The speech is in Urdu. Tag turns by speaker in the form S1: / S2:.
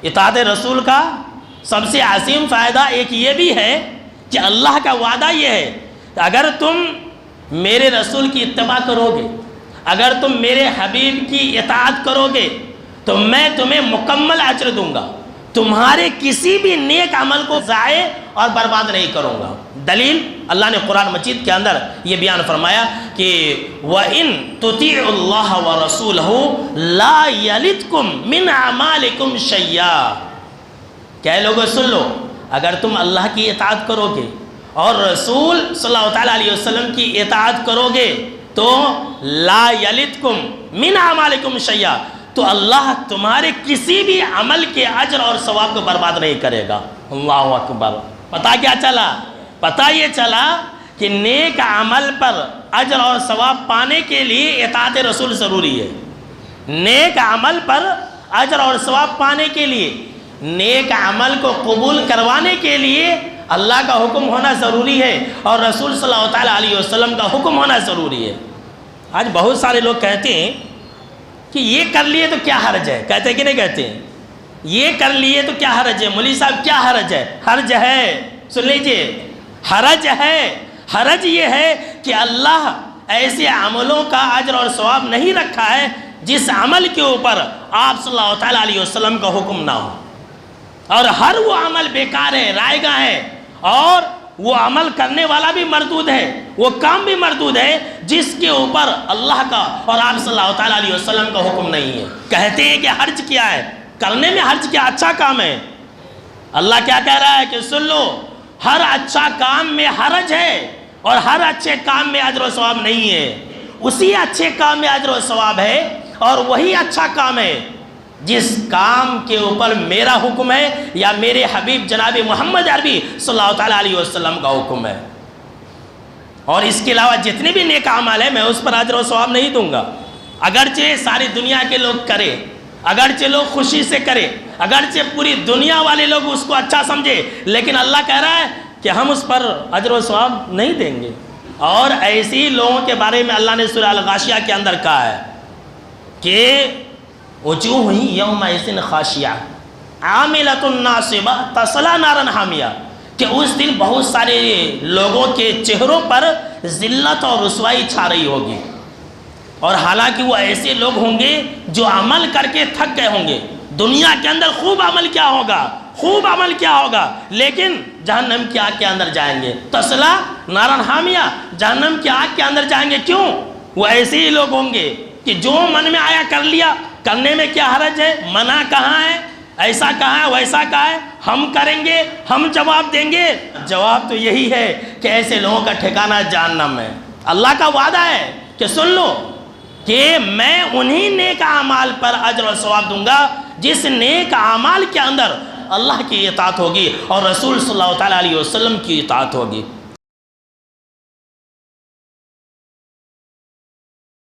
S1: اطاعت رسول کا سب سے عظیم فائدہ ایک یہ بھی ہے کہ اللہ کا وعدہ یہ ہے کہ اگر تم میرے رسول کی اتباع کرو گے، اگر تم میرے حبیب کی اطاعت کرو گے تو میں تمہیں مکمل اجر دوں گا، تمہارے کسی بھی نیک عمل کو ضائع اور برباد نہیں کروں گا۔ دلیل اللہ نے قرآن مجید کے اندر یہ بیان فرمایا کہ وَإِن تُطِيعُوا اللَّهَ وَرَسُولَهُ لَا يَلِتْكُمْ مِنْ أَعْمَالِكُمْ شَيْئًا۔ کہ لوگوں سن لو، اگر تم اللہ کی اطاعت کرو گے اور رسول صلی اللہ علیہ وسلم کی اطاعت کرو گے تو لا یلتکم من اعمالکم شیئا، تو اللہ تمہارے کسی بھی عمل کے اجر اور ثواب کو برباد نہیں کرے گا۔ اللہ اکبر۔ پتہ کیا چلا؟ پتہ یہ چلا کہ نیک عمل پر اجر اور ثواب پانے کے لیے اطاعت رسول ضروری ہے۔ نیک عمل پر اجر اور ثواب پانے کے لیے، نیک عمل کو قبول کروانے کے لیے اللہ کا حکم ہونا ضروری ہے اور رسول صلی اللہ علیہ وسلم کا حکم ہونا ضروری ہے۔ آج بہت سارے لوگ کہتے ہیں کہ یہ کر لیے تو کیا حرج ہے، کہتے ہیں کہ نہیں کہتے ہیں؟ یہ کر لیے تو کیا حرج ہے، مولوی صاحب کیا حرج ہے؟ حرج ہے، سن لیجئے، حرج ہے۔ حرج یہ ہے کہ اللہ ایسے عملوں کا اجر اور ثواب نہیں رکھا ہے جس عمل کے اوپر آپ صلی اللہ علیہ وسلم کا حکم نہ ہو، اور ہر وہ عمل بیکار ہے، رائے گاہ ہے، اور وہ عمل کرنے والا بھی مردود ہے، وہ کام بھی مردود ہے جس کے اوپر اللہ کا اور آپ صلی اللہ علیہ وسلم کا حکم نہیں ہے۔ کہتے ہیں کہ حرج کیا ہے، کرنے میں حرج کیا، اچھا کام ہے۔ اللہ کیا کہہ رہا ہے کہ سن لو، ہر اچھا کام میں حرج ہے اور ہر اچھے کام میں اجر و ثواب نہیں ہے۔ اسی اچھے کام میں اجر و ثواب ہے اور وہی اچھا کام ہے جس کام کے اوپر میرا حکم ہے یا میرے حبیب جناب محمد عربی صلی اللہ علیہ وسلم کا حکم ہے۔ اور اس کے علاوہ جتنے بھی نیک اعمال ہیں میں اس پر اجر و ثواب نہیں دوں گا، اگرچہ ساری دنیا کے لوگ کرے، اگرچہ لوگ خوشی سے کرے، اگرچہ پوری دنیا والے لوگ اس کو اچھا سمجھے، لیکن اللہ کہہ رہا ہے کہ ہم اس پر اجر و ثواب نہیں دیں گے۔ اور ایسی لوگوں کے بارے میں اللہ نے سورہ الغاشیہ کے اندر کہا ہے کہ وجوہ یومئذ خاشعہ عاملۃ ناصبہ تصلی نارا حامیہ، کہ اس دن بہت سارے لوگوں کے چہروں پر ذلت اور رسوائی چھا رہی ہوگی، اور حالانکہ وہ ایسے لوگ ہوں گے جو عمل کر کے تھک گئے ہوں گے۔ دنیا کے اندر خوب عمل کیا ہوگا، خوب عمل کیا ہوگا، لیکن جہنم کی آگ کے اندر جائیں گے، تصلی نارا حامیہ، جہنم کی آگ کے اندر جائیں گے۔ کیوں؟ وہ ایسے ہی لوگ ہوں گے کہ جو من میں آیا کر لیا، کرنے میں کیا حرج ہے، منع کہاں ہے، ایسا کہاں ہے، ویسا کہاں ہے، ہم کریں گے، ہم جواب دیں گے۔ جواب تو یہی ہے کہ ایسے لوگوں کا ٹھکانہ جہنم ہے۔ اللہ کا وعدہ ہے کہ سن لو کہ میں انہی نیک اعمال پر اجر و ثواب دوں گا جس نیک اعمال کے اندر اللہ کی اطاعت ہوگی اور رسول صلی اللہ علیہ وسلم کی اطاعت ہوگی۔